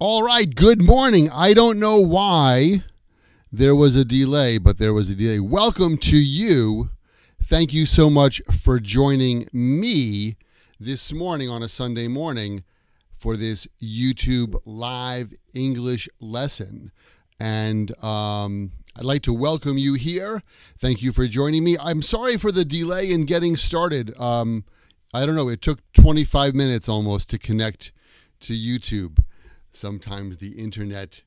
All right, good morning. I don't know why there was a delay, but there was a delay. Welcome to you. Thank you so much for joining me this morning on a Sunday morning for this YouTube live English lesson. And I'd like to welcome you here. Thank you for joining me. I'm sorry for the delay in getting started. I don't know, it took 25 minutes almost to connect to YouTube. Sometimes the internet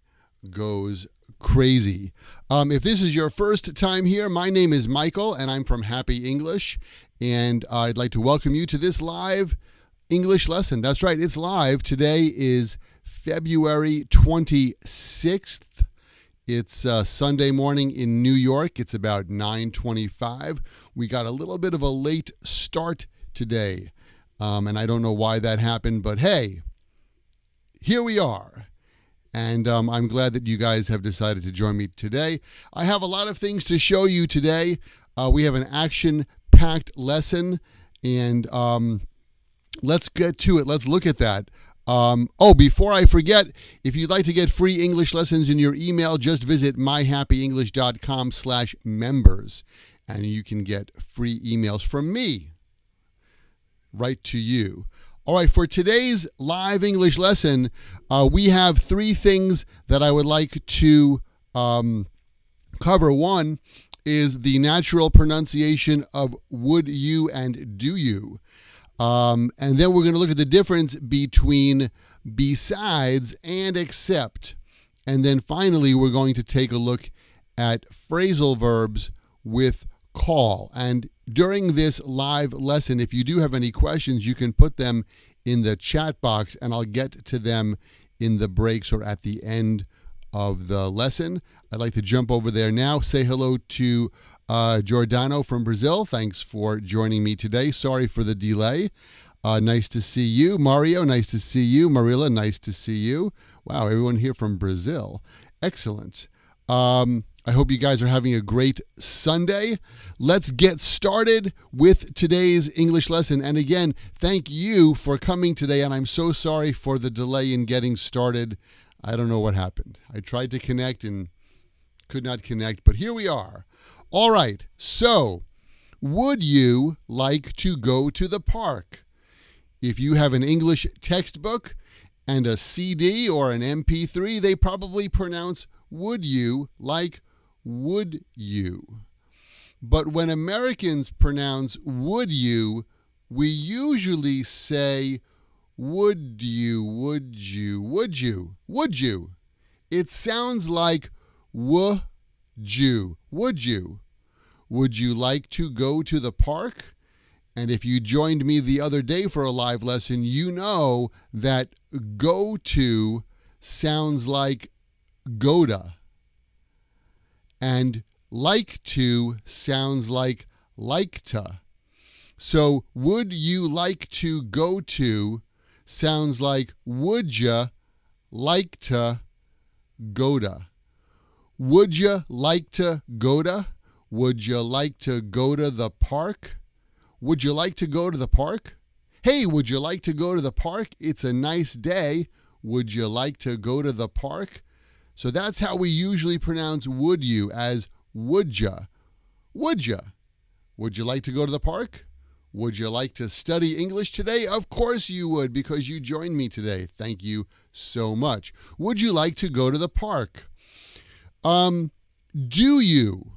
goes crazy. If this is your first time here, my name is Michael and I'm from Happy English, and I'd like to welcome you to this live English lesson. That's right, it's live. Today is February 26th. It's Sunday morning in New York. It's about 9:25. We got a little bit of a late start today, and I don't know why that happened, but hey, here we are, and I'm glad that you guys have decided to join me today. I have a lot of things to show you today. We have an action-packed lesson, and let's get to it. Let's look at that. Before I forget, if you'd like to get free English lessons in your email, just visit myhappyenglish.com/members, and you can get free emails from me right to you. All right, for today's live English lesson, we have three things that I would like to cover. One is the natural pronunciation of would you and do you. And then we're going to look at the difference between besides and except. And then finally, we're going to take a look at phrasal verbs with call. And during this live lesson, if you do have any questions, you can put them in the chat box and I'll get to them in the breaks or at the end of the lesson. I'd like to jump over there now. Say hello to Giordano from Brazil. Thanks for joining me today. Sorry for the delay. Nice to see you. Mario, nice to see you. Marilla, nice to see you. Wow, everyone here from Brazil. Excellent. I hope you guys are having a great Sunday. Let's get started with today's English lesson. And again, thank you for coming today. And I'm so sorry for the delay in getting started. I don't know what happened. I tried to connect and could not connect, but here we are. All right. So, would you like to go to the park? If you have an English textbook and a CD or an MP3, they probably pronounce would you like would you. But when Americans pronounce would you, we usually say would you, would you, would you, would you. It sounds like would you, would you. Would you like to go to the park? And if you joined me the other day for a live lesson, you know that go to sounds like go to. And like to sounds like to. So would you like to go to sounds like would ya like to go to. Would you like to go to? Would you like to go to the park? Would you like to go to the park? Hey, would you like to go to the park? It's a nice day. Would you like to go to the park? So that's how we usually pronounce would you, as would ya. Would ya? Would you like to go to the park? Would you like to study English today? Of course you would, because you joined me today. Thank you so much. Would you like to go to the park? Do you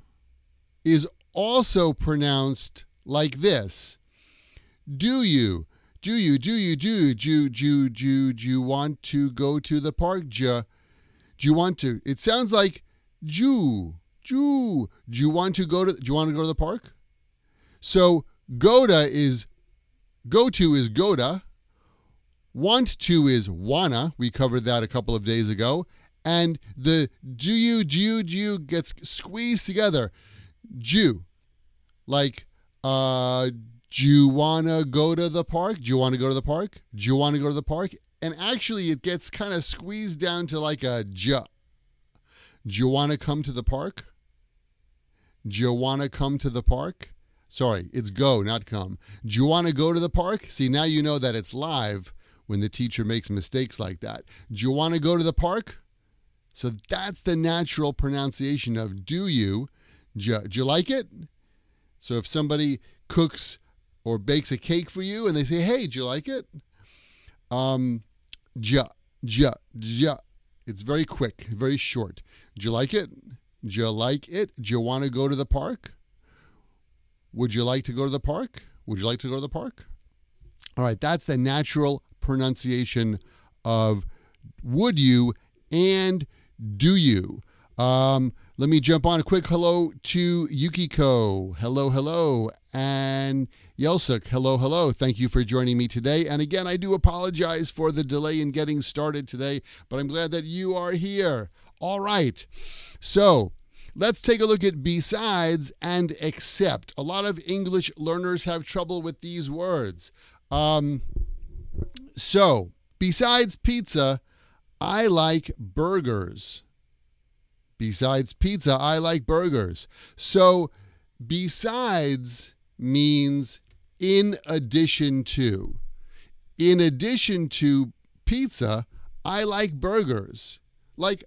is also pronounced like this. Do you want to go to the park? Do you want to? It sounds like do you want to go to the park? So go to is goda. Want to is wanna. We covered that a couple of days ago. And the do you gets squeezed together. Jew. Like do you want to go to the park? Do you want to go to the park? Do you want to go to the park? And actually, it gets kind of squeezed down to like a j. Do you want to come to the park? Do you want to come to the park? Sorry, it's go, not come. Do you want to go to the park? See, now you know that it's live. when the teacher makes mistakes like that. Do you want to go to the park? So that's the natural pronunciation of do you. Do you like it? So if somebody cooks or bakes a cake for you and they say, hey, do you like it? It's very quick, very short. Do you like it? Do you like it? Do you want to go to the park? Would you like to go to the park? Would you like to go to the park? All right, that's the natural pronunciation of would you and do you. Let me jump on a quick hello to Yukiko. Hello, hello. And Yelsuk, hello, hello. Thank you for joining me today. And again, I do apologize for the delay in getting started today, but I'm glad that you are here. All right. So let's take a look at besides and except. A lot of English learners have trouble with these words. So besides pizza, I like burgers. Besides pizza, I like burgers. So besides means in addition to. In addition to pizza, I like burgers. Like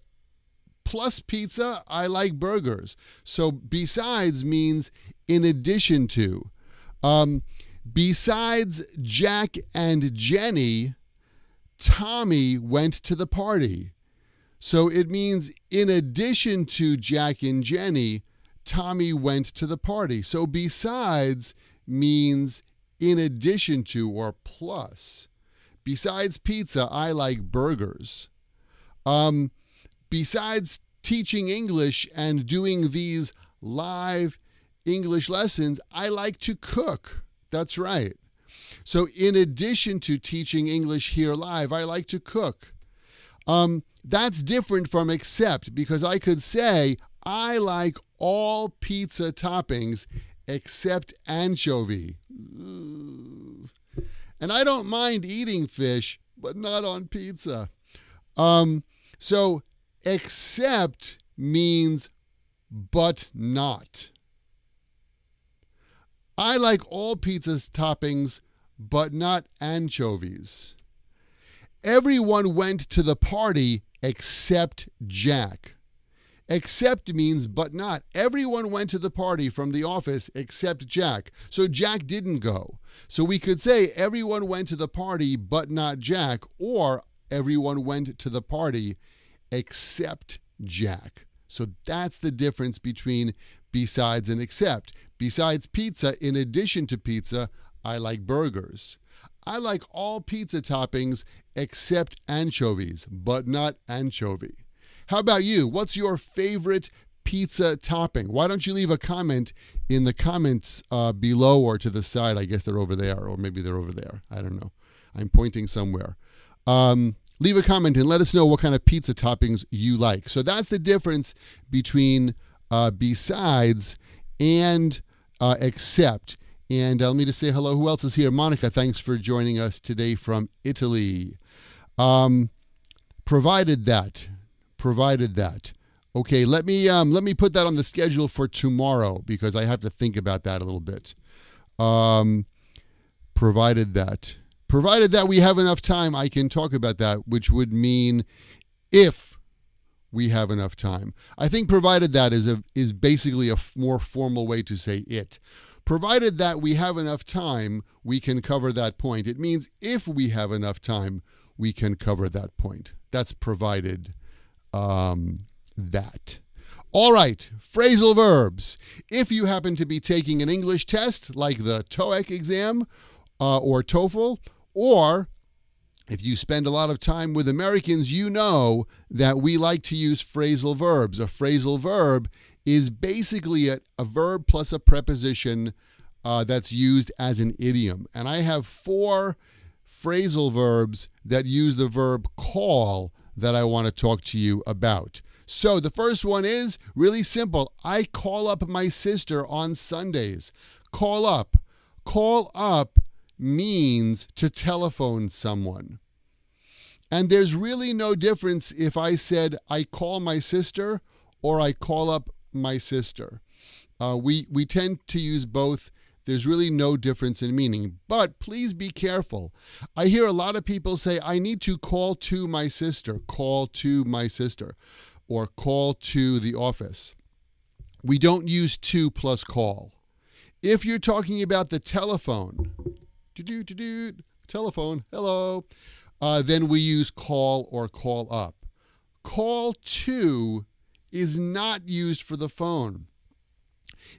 plus pizza, I like burgers. So besides means in addition to. Besides Jack and Jenny, Tommy went to the party. So it means in addition to Jack and Jenny, Tommy went to the party. So besides means in addition to or plus. Besides pizza, I like burgers. Besides teaching English and doing these live English lessons, I like to cook. That's right. So in addition to teaching English here live, I like to cook. That's different from except, because I could say I like all pizza toppings except anchovy. And I don't mind eating fish, but not on pizza. So except means but not. I like all pizza toppings, but not anchovies. Everyone went to the party except Jack. Except means but not. Everyone went to the party from the office except Jack. So Jack didn't go. So we could say everyone went to the party but not Jack, or everyone went to the party except Jack. So that's the difference between besides and except. Besides pizza, in addition to pizza, I like burgers. I like all pizza toppings except anchovies, but not anchovy. How about you? What's your favorite pizza topping? Why don't you leave a comment in the comments below or to the side? I guess they're over there, or maybe they're over there. I don't know. I'm pointing somewhere. Leave a comment and let us know what kind of pizza toppings you like. So that's the difference between besides and except. And let me just say hello. Who else is here? Monica, thanks for joining us today from Italy. Provided that. Okay, let me put that on the schedule for tomorrow, because I have to think about that a little bit. Provided that we have enough time, I can talk about that, which would mean if we have enough time. I think provided that is basically a more formal way to say it. Provided that we have enough time, we can cover that point. It means if we have enough time, we can cover that point. That's provided that. All right, phrasal verbs. If you happen to be taking an English test like the TOEIC exam or TOEFL, or if you spend a lot of time with Americans, you know that we like to use phrasal verbs. A phrasal verb is basically a verb plus a preposition that's used as an idiom. And I have 4 phrasal verbs that use the verb call that I want to talk to you about. So the first one is really simple. I call up my sister on Sundays. Call up. Call up means to telephone someone. And there's really no difference if I said I call my sister or I call up my sister. We tend to use both There's really no difference in meaning. But please be careful. I hear a lot of people say, I need to call to my sister, or call to the office. We don't use to plus call. If you're talking about the telephone, telephone, hello, then we use call or call up. Call to is not used for the phone.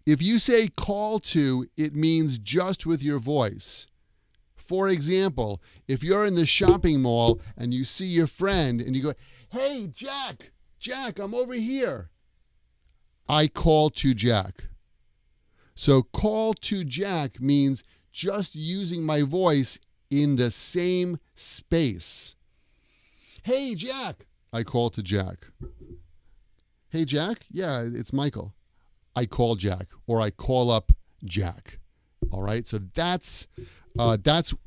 If you say call to, it means just with your voice. For example, if you're in the shopping mall and you see your friend and you go, hey, Jack, I'm over here. I call to Jack. So call to Jack means just using my voice in the same space. Hey, Jack, I call to Jack. Hey, Jack, yeah, it's Michael. I call Jack, or I call up Jack. All right, so that's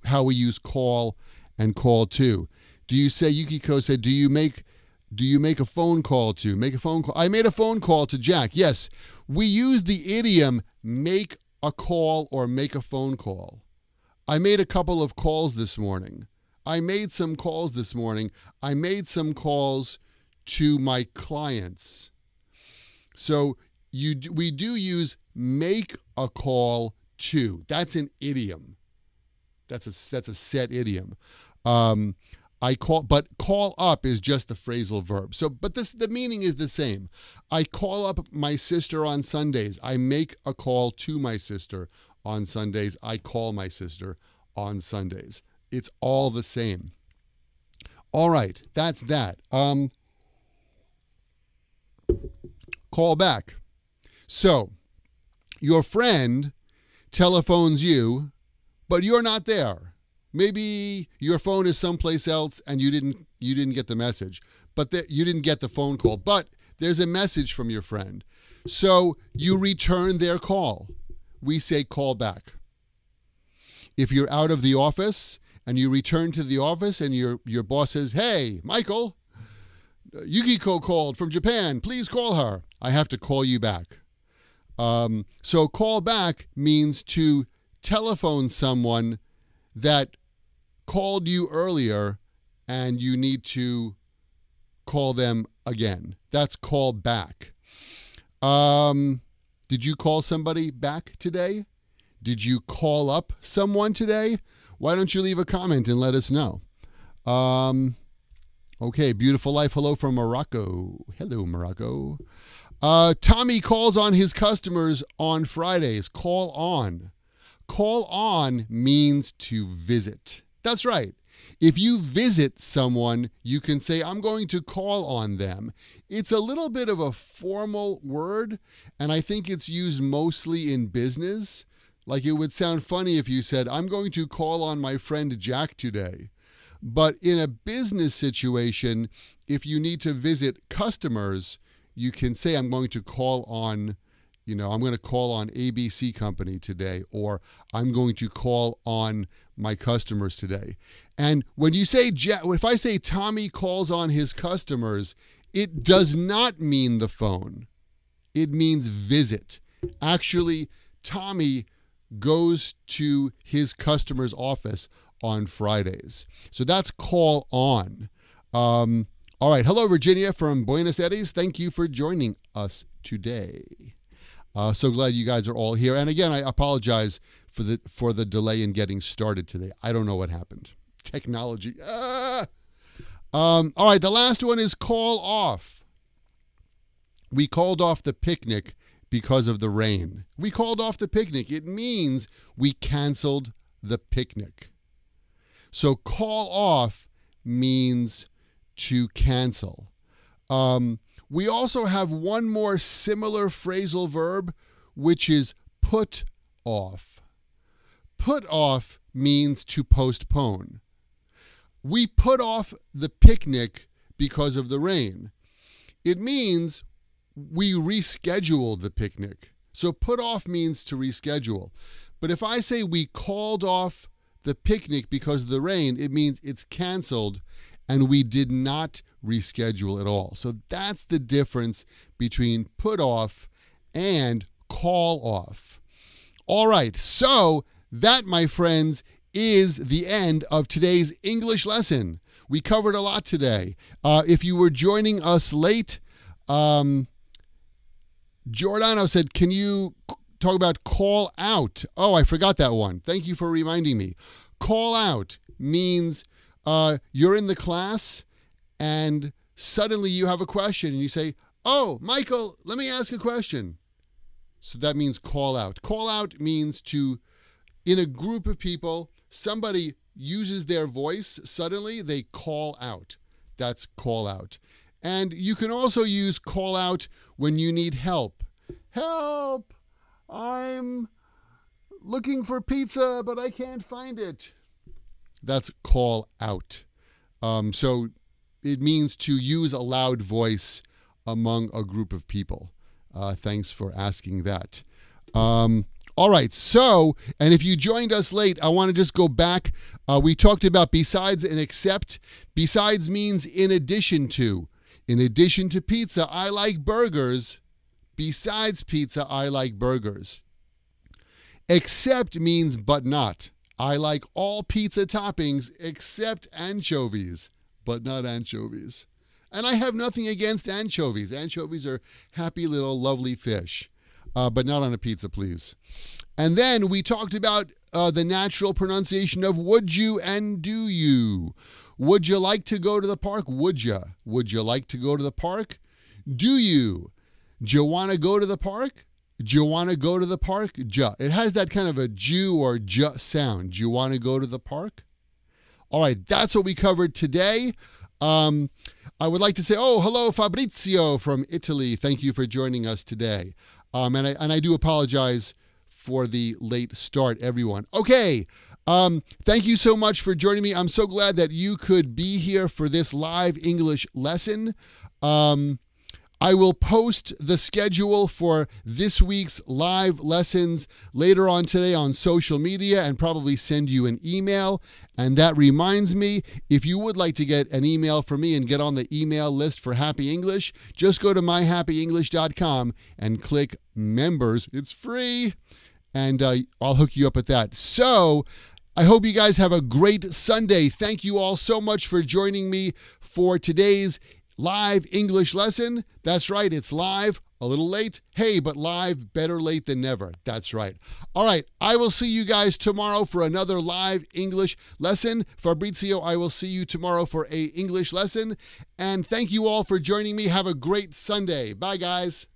how we use call and call to. Do you say, Yukiko said, do you make a phone call to? Make a phone call. I made a phone call to Jack. Yes, we use the idiom make a call or make a phone call. I made a couple of calls this morning. I made some calls to my clients. So we do use make a call to. That's an idiom. That's a set idiom. But call up is just the phrasal verb. So, but the meaning is the same. I call up my sister on Sundays. I make a call to my sister on Sundays. I call my sister on Sundays. It's all the same. All right, that's that. Call back. So, your friend telephones you, but you're not there. Maybe your phone is someplace else and you didn't get the message, but you didn't get the phone call, but there's a message from your friend. So you return their call. We say call back. If you're out of the office and you return to the office and your boss says, hey, Michael, Yukiko called from Japan, please call her. I have to call you back. So call back means to telephone someone that called you earlier and you need to call them again. That's call back. Did you call somebody back today? Did you call up someone today? Why don't you leave a comment and let us know? Okay, beautiful life. Hello from Morocco. Hello, Morocco. Tommy calls on his customers on Fridays. Call on. Call on means to visit. That's right. If you visit someone, you can say, I'm going to call on them. It's a little bit of a formal word, and I think it's used mostly in business. Like it would sound funny if you said, I'm going to call on my friend Jack today. But in a business situation, if you need to visit customers, you can say, I'm going to call on, I'm going to call on ABC Company today, or I'm going to call on my customers today. And when you say, if I say Tommy calls on his customers, it does not mean the phone. It means visit. Actually, Tommy goes to his customer's office on Fridays. So that's call on. All right. Hello, Virginia from Buenos Aires. Thank you for joining us today. So glad you guys are all here. And again, I apologize for the delay in getting started today. I don't know what happened. Technology. All right. The last one is call off. We called off the picnic because of the rain. We called off the picnic. It means we canceled the picnic. So call off means to cancel. We also have one more similar phrasal verb, which is put off. Put off means to postpone. We put off the picnic because of the rain. It means we rescheduled the picnic. So put off means to reschedule. But if I say we called off the picnic because of the rain, it means it's canceled and we did not reschedule at all. So that's the difference between put off and call off. All right, so that, my friends, is the end of today's English lesson. We covered a lot today. If you were joining us late, Giordano said, can you talk about call out? Oh, I forgot that one. Thank you for reminding me. Call out means you're in the class and suddenly you have a question and you say, oh, Michael, let me ask a question. So that means call out. Call out means to, in a group of people, somebody uses their voice, suddenly they call out. That's call out. And you can also use call out when you need help. Help! I'm looking for pizza, but I can't find it. That's call out. So it means to use a loud voice among a group of people. Thanks for asking that. All right, so, and if you joined us late, I want to just go back. We talked about besides and except. Besides means in addition to. In addition to pizza, I like burgers. Besides pizza, I like burgers. Except means but not. I like all pizza toppings except anchovies, but not anchovies. And I have nothing against anchovies. Anchovies are happy little lovely fish. But not on a pizza, please. And then we talked about the natural pronunciation of would you and do you. Would you like to go to the park? Would you? Would you like to go to the park? Do you? Do you want to go to the park? Do you want to go to the park? Ja. It has that kind of a Jew or ja sound. Do you want to go to the park? All right, that's what we covered today. I would like to say, oh, hello, Fabrizio from Italy. Thank you for joining us today. And I do apologize for the late start, everyone. Okay, thank you so much for joining me. I'm so glad that you could be here for this live English lesson. I will post the schedule for this week's live lessons later on today on social media and probably send you an email. And that reminds me, if you would like to get an email from me and get on the email list for Happy English, just go to myhappyenglish.com and click members. It's free. And I'll hook you up with that. So I hope you guys have a great Sunday. Thank you all so much for joining me for today's live English lesson. That's right, it's live, a little late. Hey, but live, better late than never. That's right. All right, I will see you guys tomorrow for another live English lesson. Fabrizio, I will see you tomorrow for an English lesson. And thank you all for joining me. Have a great Sunday. Bye, guys.